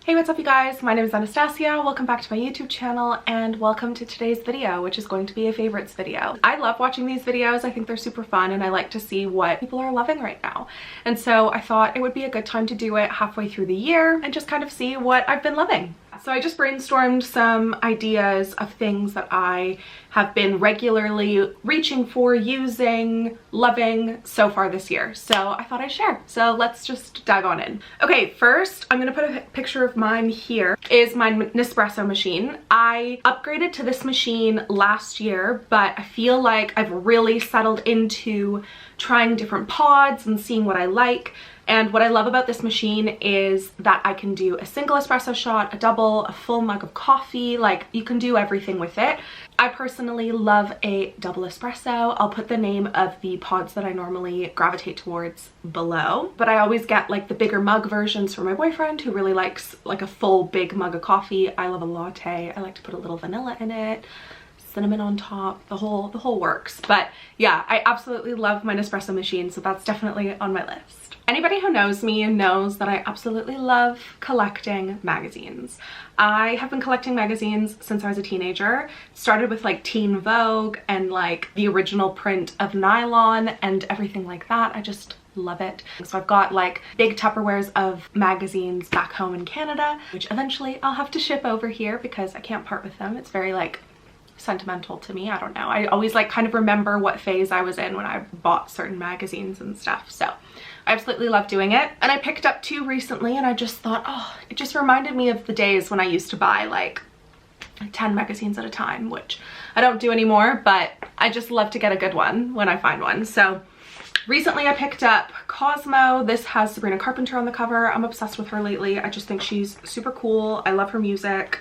Hey, what's up you guys? My name is Anastacia. Welcome back to my YouTube channel and welcome to today's video, which is going to be a favorites video. I love watching these videos. I think they're super fun and I like to see what people are loving right now. And so I thought it would be a good time to do it halfway through the year and just kind of see what I've been loving. So I just brainstormed some ideas of things that I have been regularly reaching for, using, loving so far this year. So I thought I'd share. So let's just dive on in. Okay, first I'm gonna put a picture of mine here. Is my Nespresso machine. I upgraded to this machine last year, but I feel like I've really settled into trying different pods and seeing what I like. And what I love about this machine is that I can do a single espresso shot, a double, a full mug of coffee, like you can do everything with it. I personally love a double espresso. I'll put the name of the pods that I normally gravitate towards below, but I always get like the bigger mug versions for my boyfriend who really likes like a full big mug of coffee. I love a latte. I like to put a little vanilla in it, cinnamon on top, the whole works. But yeah, I absolutely love my Nespresso machine, so that's definitely on my list. Anybody who knows me knows that I absolutely love collecting magazines. I have been collecting magazines since I was a teenager. Started with like Teen Vogue and like the original print of Nylon and everything like that. I just love it. So I've got like big Tupperwares of magazines back home in Canada, which eventually I'll have to ship over here because I can't part with them. It's very like sentimental to me. I don't know. I always like kind of remember what phase I was in when I bought certain magazines and stuff. So I absolutely love doing it. And I picked up two recently and I just thought, oh, it just reminded me of the days when I used to buy like 10 magazines at a time, which I don't do anymore, but I just love to get a good one when I find one. So recently I picked up Cosmo. This has Sabrina Carpenter on the cover. I'm obsessed with her lately. I just think she's super cool. I love her music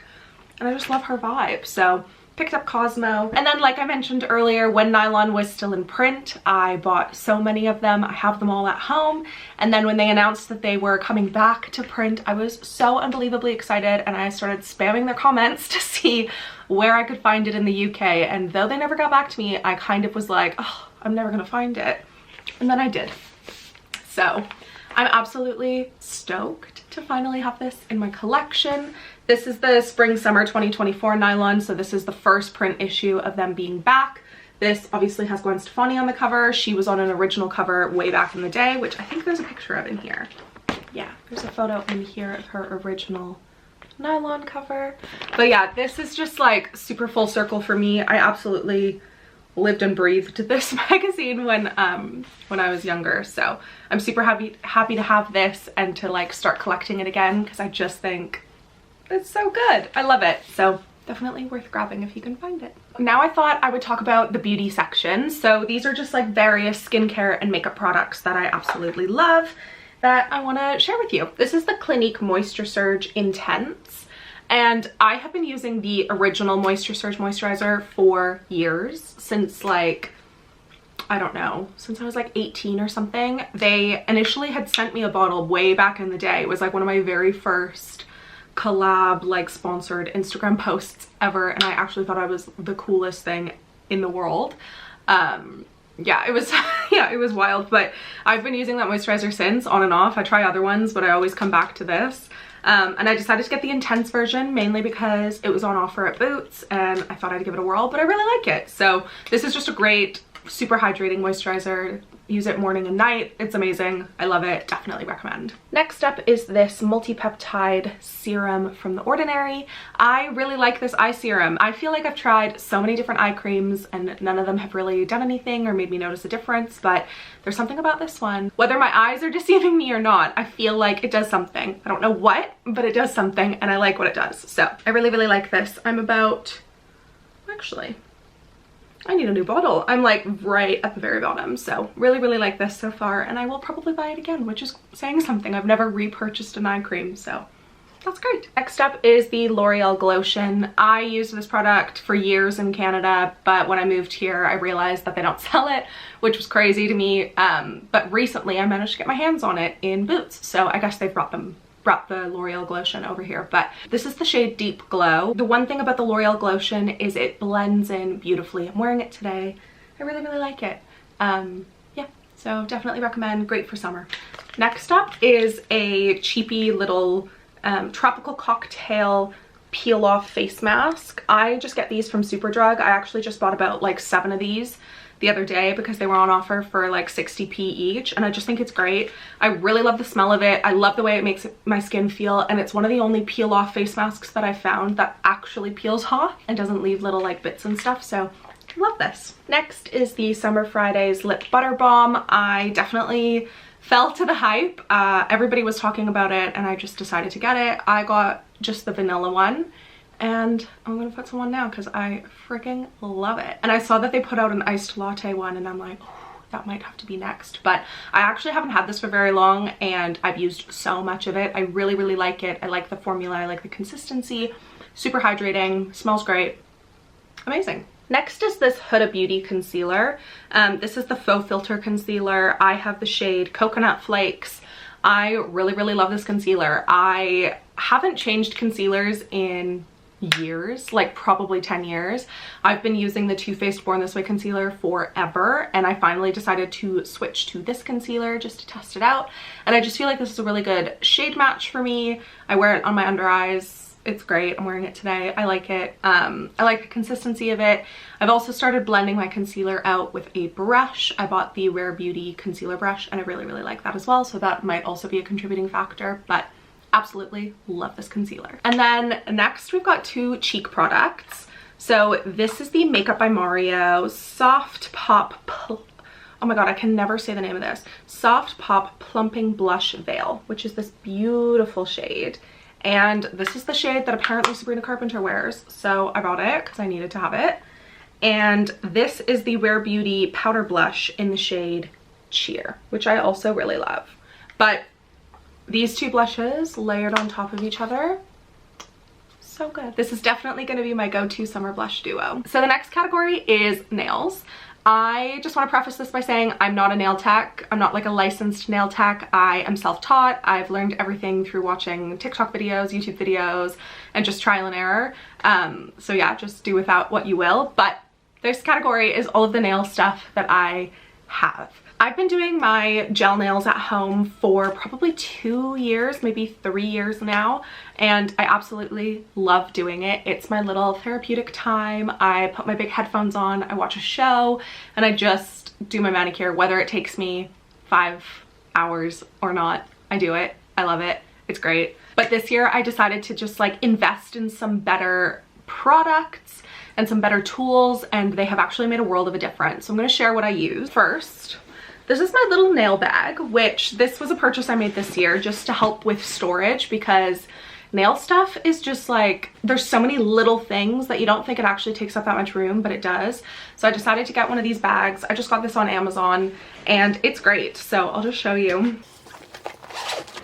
and I just love her vibe. So picked up Cosmo. And then like I mentioned earlier, when Nylon was still in print, I bought so many of them. I have them all at home. And then when they announced that they were coming back to print, I was so unbelievably excited and I started spamming their comments to see where I could find it in the UK. And though they never got back to me, I kind of was like, oh, I'm never gonna find it. And then I did. So I'm absolutely stoked to finally have this in my collection. This is the spring summer 2024 Nylon, so this is the first print issue of them being back. This obviously has Gwen Stefani on the cover. She was on an original cover way back in the day, which I think there's a picture of in here. Yeah, there's a photo in here of her original Nylon cover. But yeah, this is just like super full circle for me. I absolutely lived and breathed this magazine when I was younger, so I'm super happy to have this and to like start collecting it again because I just think it's so good. I love it. So definitely worth grabbing if you can find it. Now I thought I would talk about the beauty section. So these are just like various skincare and makeup products that I absolutely love that I want to share with you. This is the Clinique Moisture Surge Intense. And I have been using the original Moisture Surge moisturizer for years, since like, I don't know, since I was like 18 or something. They initially had sent me a bottle way back in the day. It was like one of my very first collab, like sponsored Instagram posts ever. And I actually thought I was the coolest thing in the world. Yeah, it was, yeah, it was wild, but I've been using that moisturizer since, on and off. I try other ones, but I always come back to this. And I decided to get the intense version mainly because it was on offer at Boots and I thought I'd give it a whirl, but I really like it. So this is just a great, super hydrating moisturizer. Use it morning and night. It's amazing. I love it. Definitely recommend. Next up is this multi-peptide serum from The Ordinary. I really like this eye serum. I feel like I've tried so many different eye creams and none of them have really done anything or made me notice a difference, but there's something about this one. Whether my eyes are deceiving me or not, I feel like it does something. I don't know what, but it does something and I like what it does. So I really, really like this. I'm about, actually, I need a new bottle. I'm like right at the very bottom. So really, really like this so far and I will probably buy it again, which is saying something. I've never repurchased an eye cream, so that's great. Next up is the L'Oreal Glotion. I used this product for years in Canada, but when I moved here, I realized that they don't sell it, which was crazy to me. But recently I managed to get my hands on it in Boots. So I guess they've brought the L'Oreal Glotion over here, but this is the shade Deep Glow. The one thing about the L'Oreal Glotion is it blends in beautifully. I'm wearing it today. I really, really like it. Yeah, so definitely recommend. Great for summer. Next up is a cheapy little Tropical Cocktail Peel Off Face Mask. I just get these from Superdrug. I actually just bought about like 7 of these the other day because they were on offer for like 60p each, and I just think it's great. I really love the smell of it. I love the way it makes my skin feel, and it's one of the only peel off face masks that I found that actually peels off and doesn't leave little like bits and stuff, so love this. Next is the Summer Fridays Lip Butter Balm. I definitely fell to the hype. Everybody was talking about it and I just decided to get it. I got just the vanilla one, and I'm gonna put some on now because I freaking love it. And I saw that they put out an iced latte one, and I'm like, oh, that might have to be next. But I actually haven't had this for very long, and I've used so much of it. I really, really like it. I like the formula. I like the consistency. Super hydrating. Smells great. Amazing. Next is this Huda Beauty concealer. This is the Faux Filter concealer. I have the shade Coconut Flakes. I really, really love this concealer. I haven't changed concealers in years, like probably 10 years. I've been using the Too Faced Born This Way concealer forever, and I finally decided to switch to this concealer just to test it out, and I just feel like this is a really good shade match for me. I wear it on my under eyes. It's great. I'm wearing it today. I like it. I like the consistency of it. I've also started blending my concealer out with a brush. I bought the Rare Beauty concealer brush, and I really, really like that as well, so that might also be a contributing factor, but absolutely love this concealer. And then next we've got 2 cheek products. So this is the Makeup by Mario Soft Pop, oh my god, I can never say the name of this, Soft Pop Plumping Blush Veil, which is this beautiful shade. And this is the shade that apparently Sabrina Carpenter wears, so I bought it because I needed to have it. And this is the Rare Beauty powder blush in the shade Cheer, which I also really love. But these 2 blushes layered on top of each other, so good. This is definitely going to be my go-to summer blush duo. So the next category is nails. I just want to preface this by saying I'm not a nail tech. I'm not like a licensed nail tech. I am self-taught. I've learned everything through watching TikTok videos, YouTube videos, and just trial and error. So yeah, just do without what you will. But this category is all of the nail stuff that I have. I've been doing my gel nails at home for probably 2 years, maybe 3 years now, and I absolutely love doing it. It's my little therapeutic time. I put my big headphones on, I watch a show, and I just do my manicure, whether it takes me 5 hours or not. I do it. I love it. It's great. But this year I decided to just like invest in some better products and some better tools, and they have actually made a world of a difference. So I'm going to share what I use. First, this is my little nail bag, which this was a purchase I made this year just to help with storage, because nail stuff is just like, there's so many little things that you don't think it actually takes up that much room, but it does. So I decided to get one of these bags. I just got this on Amazon and it's great. So I'll just show you.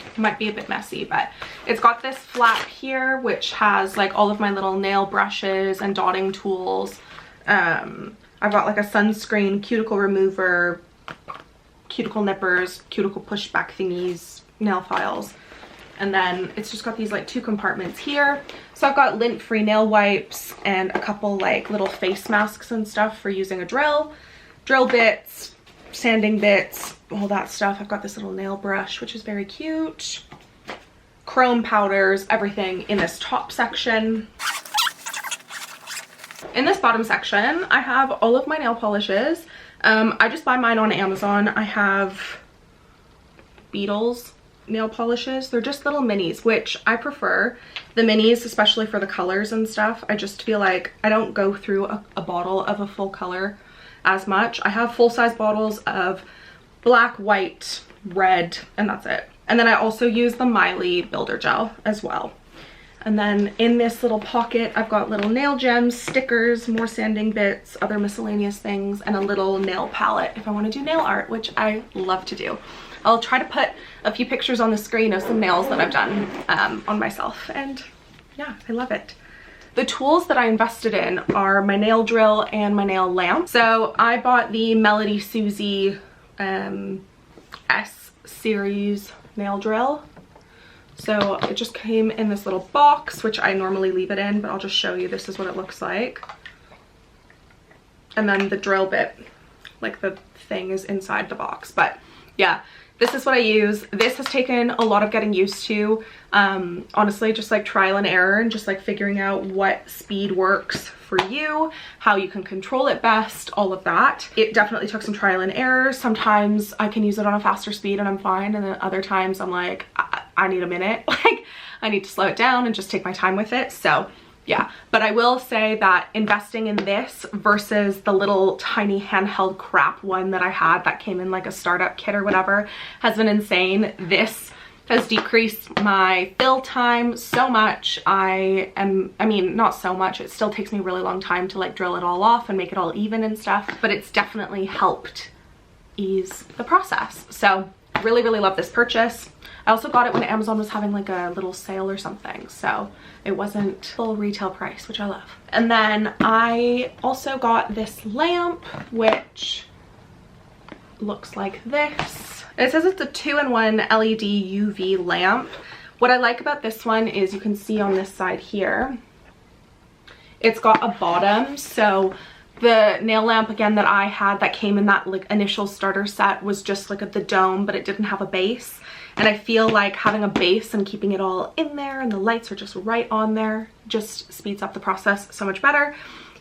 It might be a bit messy, but it's got this flap here, which has like all of my little nail brushes and dotting tools. I've got like a sunscreen, cuticle remover, cuticle nippers, cuticle pushback thingies, nail files, and then it's just got these like 2 compartments here. So I've got lint-free nail wipes and a couple like little face masks and stuff for using a drill bits, sanding bits, all that stuff. I've got this little nail brush, which is very cute, chrome powders, everything in this top section. In this bottom section, I have all of my nail polishes. I just buy mine on Amazon. I have Beetles nail polishes. They're just little minis, which I prefer. The minis, especially for the colors and stuff, I just feel like I don't go through a bottle of a full color as much. I have full-size bottles of black, white, red, and that's it. And then I also use the Miley Builder Gel as well. And then in this little pocket, I've got little nail gems, stickers, more sanding bits, other miscellaneous things, and a little nail palette if I want to do nail art, which I love to do. I'll try to put a few pictures on the screen of some nails that I've done on myself, and yeah, I love it. The tools that I invested in are my nail drill and my nail lamp. So I bought the Melody Susie S series nail drill. So it just came in this little box, which I normally leave it in, but I'll just show you. This is what it looks like. And then the drill bit, like the thing, is inside the box. But yeah, This is what I use. This has taken a lot of getting used to. Honestly, just like trial and error and just like figuring out what speed works for you, how you can control it best, all of that. It definitely took some trial and error. Sometimes I can use it on a faster speed and I'm fine. And then other times I'm like, I need a minute. Like I need to slow it down and just take my time with it. So yeah, but I will say that investing in this versus the little tiny handheld crap one that I had that came in like a startup kit or whatever has been insane. This has decreased my fill time so much. I mean, not so much. It still takes me a really long time to like drill it all off and make it all even and stuff, but it's definitely helped ease the process. So really, really love this purchase. I also got it when Amazon was having like a little sale or something, so it wasn't full retail price, which I love. And then I also got this lamp, which looks like this. It says it's a 2-in-1 LED UV lamp. What I like about this one is you can see on this side here, it's got a bottom. So the nail lamp again that I had that came in that like initial starter set was just like the dome, but it didn't have a base. And I feel like having a base and keeping it all in there and the lights are just right on there just speeds up the process so much better.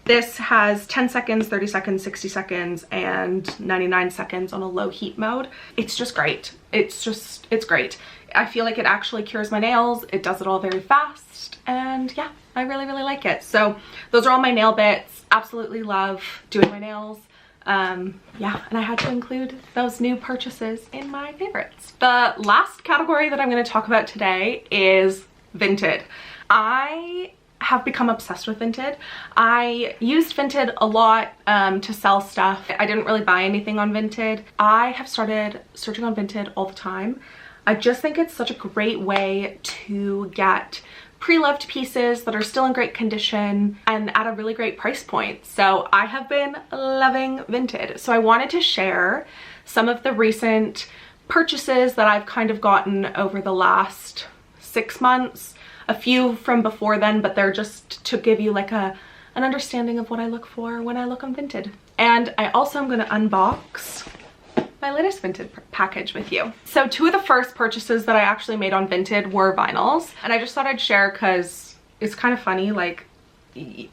This has 10 seconds, 30 seconds, 60 seconds, and 99 seconds on a low heat mode. It's just great. It's great. I feel like it actually cures my nails. It does it all very fast. And yeah, I really, really like it. So those are all my nail bits. Absolutely love doing my nails. Yeah, and I had to include those new purchases in my favorites. The last category that I'm going to talk about today is Vinted. I have become obsessed with Vinted. I used Vinted a lot to sell stuff. I didn't really buy anything on Vinted. I have started searching on Vinted all the time. I just think it's such a great way to get pre-loved pieces that are still in great condition and at a really great price point. So I have been loving Vinted. So I wanted to share some of the recent purchases that I've kind of gotten over the last 6 months. A few from before then, but they're just to give you like an understanding of what I look for when I look on Vinted. And I also am going to unbox my latest Vinted package with you. So 2 of the first purchases that I actually made on Vinted were vinyls, and I just thought I'd share because it's kind of funny. Like,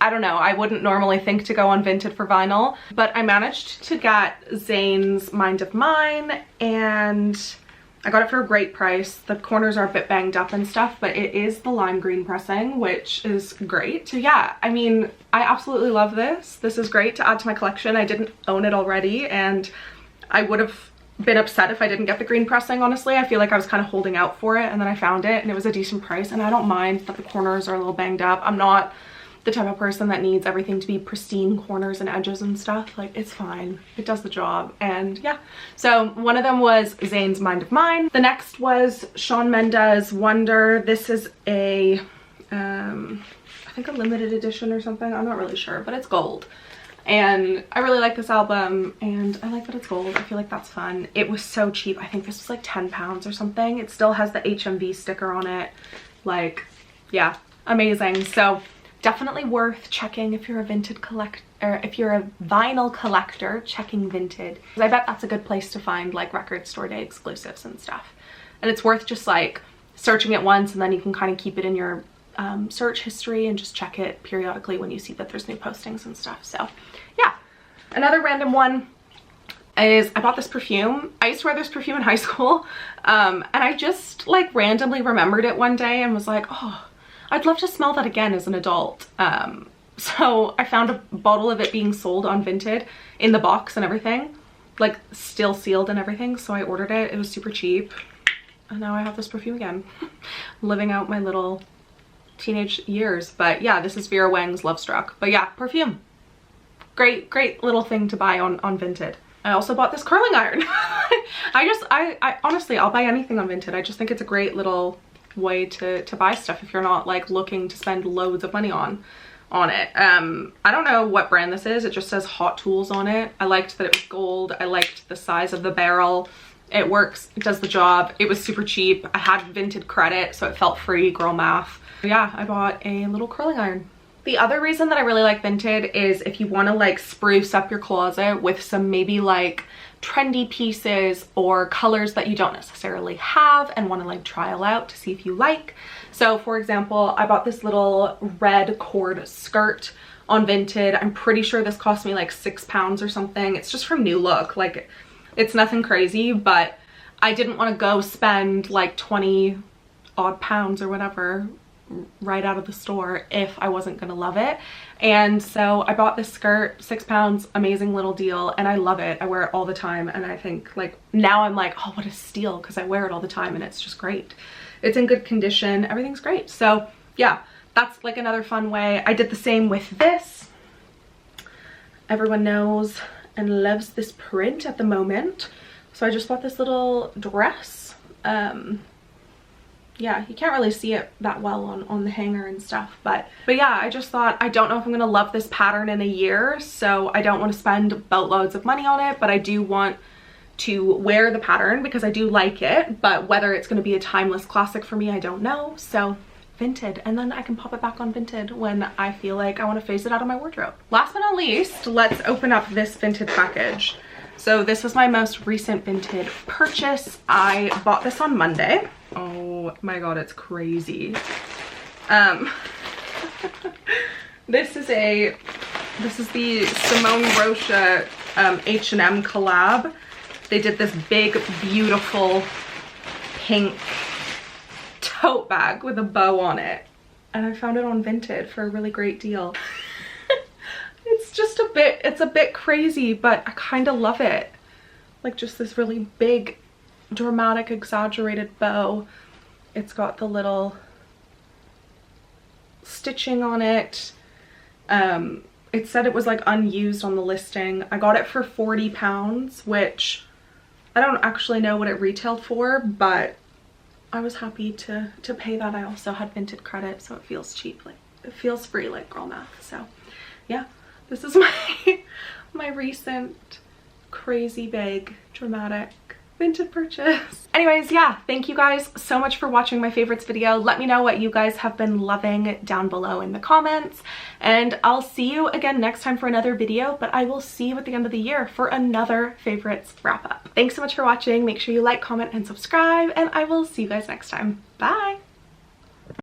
I don't know, I wouldn't normally think to go on Vinted for vinyl, but I managed to get Zane's Mind of Mine, and I got it for a great price. The corners are a bit banged up and stuff, but it is the lime green pressing, which is great. So yeah, I mean, I absolutely love this. This is great to add to my collection. I didn't own it already, and I would have been upset if I didn't get the green pressing, honestly. I feel like I was kind of holding out for it, and then I found it and it was a decent price, and I don't mind that the corners are a little banged up. I'm not the type of person that needs everything to be pristine corners and edges and stuff. Like, it's fine. It does the job. And yeah, so one of them was Zane's Mind of Mine. The next was Shawn Mendes Wonder. This is a, I think a limited edition or something. I'm not really sure, but it's gold. And I really like this album, and I like that it's gold. I feel like that's fun. It was so cheap. I think this was like 10 pounds or something. It still has the HMV sticker on it. Like, yeah, amazing. So definitely worth checking if you're a Vinted collector, or if you're a vinyl collector, checking Vinted. I bet that's a good place to find like record store day exclusives and stuff. And it's worth just like searching it once, and then you can kind of keep it in your search history and just check it periodically when you see that there's new postings and stuff. So yeah, another random one is I bought this perfume. I used to wear this perfume in high school, and I just like randomly remembered it one day and was like, oh, I'd love to smell that again as an adult. So I found a bottle of it being sold on Vinted in the box and everything, like still sealed and everything. So I ordered it. It was super cheap, and now I have this perfume again. Living out my little teenage years. But yeah, this is Vera Wang's Love Struck. But yeah, perfume. Great little thing to buy on Vinted. I also bought this curling iron. I honestly, I'll buy anything on Vinted. I just think it's a great little way to buy stuff if you're not like looking to spend loads of money on it. I don't know what brand this is. It just says Hot Tools on it. I liked that it was gold. I liked the size of the barrel. It works, it does the job. It was super cheap. I had Vinted credit, so it felt free, girl math. Yeah, I bought a little curling iron. The other reason that I really like Vinted is if you want to like spruce up your closet with some maybe like trendy pieces or colors that you don't necessarily have and want to like trial out to see if you like. So for example, I bought this little red cord skirt on Vinted. I'm pretty sure this cost me like £6 or something. It's just from New Look. Like, it's nothing crazy, but I didn't want to go spend like 20 odd pounds or whatever right out of the store if I wasn't gonna love it. And so I bought this skirt, £6, amazing little deal, and I love it. I wear it all the time, and I think like now I'm like, oh, what a steal, because I wear it all the time and it's just great. It's in good condition, everything's great. So yeah, that's like another fun way. I did the same with this. Everyone knows and loves this print at the moment. So I just bought this little dress. Yeah, you can't really see it that well on the hanger and stuff, but yeah, I just thought, I don't know if I'm gonna love this pattern in a year, so I don't want to spend boatloads of money on it, but I do want to wear the pattern because I do like it, but whether it's gonna be a timeless classic for me, I don't know. So Vinted, and then I can pop it back on Vinted when I feel like I want to phase it out of my wardrobe. Last but not least, let's open up this Vinted package. So this was my most recent Vinted purchase. I bought this on Monday. Oh my god, it's crazy. This is the Simone Rocha H&M collab. They did this big, beautiful pink tote bag with a bow on it, and I found it on Vinted for a really great deal. It's a bit crazy, but I kind of love it. Like, just this really big, dramatic, exaggerated bow. It's got the little stitching on it. It said it was like unused on the listing. I got it for £40, which I don't actually know what it retailed for, but I was happy to pay that. I also had Vinted credit, so it feels cheap, like it feels free, like girl math. So yeah, this is my recent crazy big dramatic Vinted purchase. Anyways, yeah, thank you guys so much for watching my favorites video. Let me know what you guys have been loving down below in the comments, and I'll see you again next time for another video, but I will see you at the end of the year for another favorites wrap up. Thanks so much for watching. Make sure you like, comment, and subscribe, and I will see you guys next time. Bye.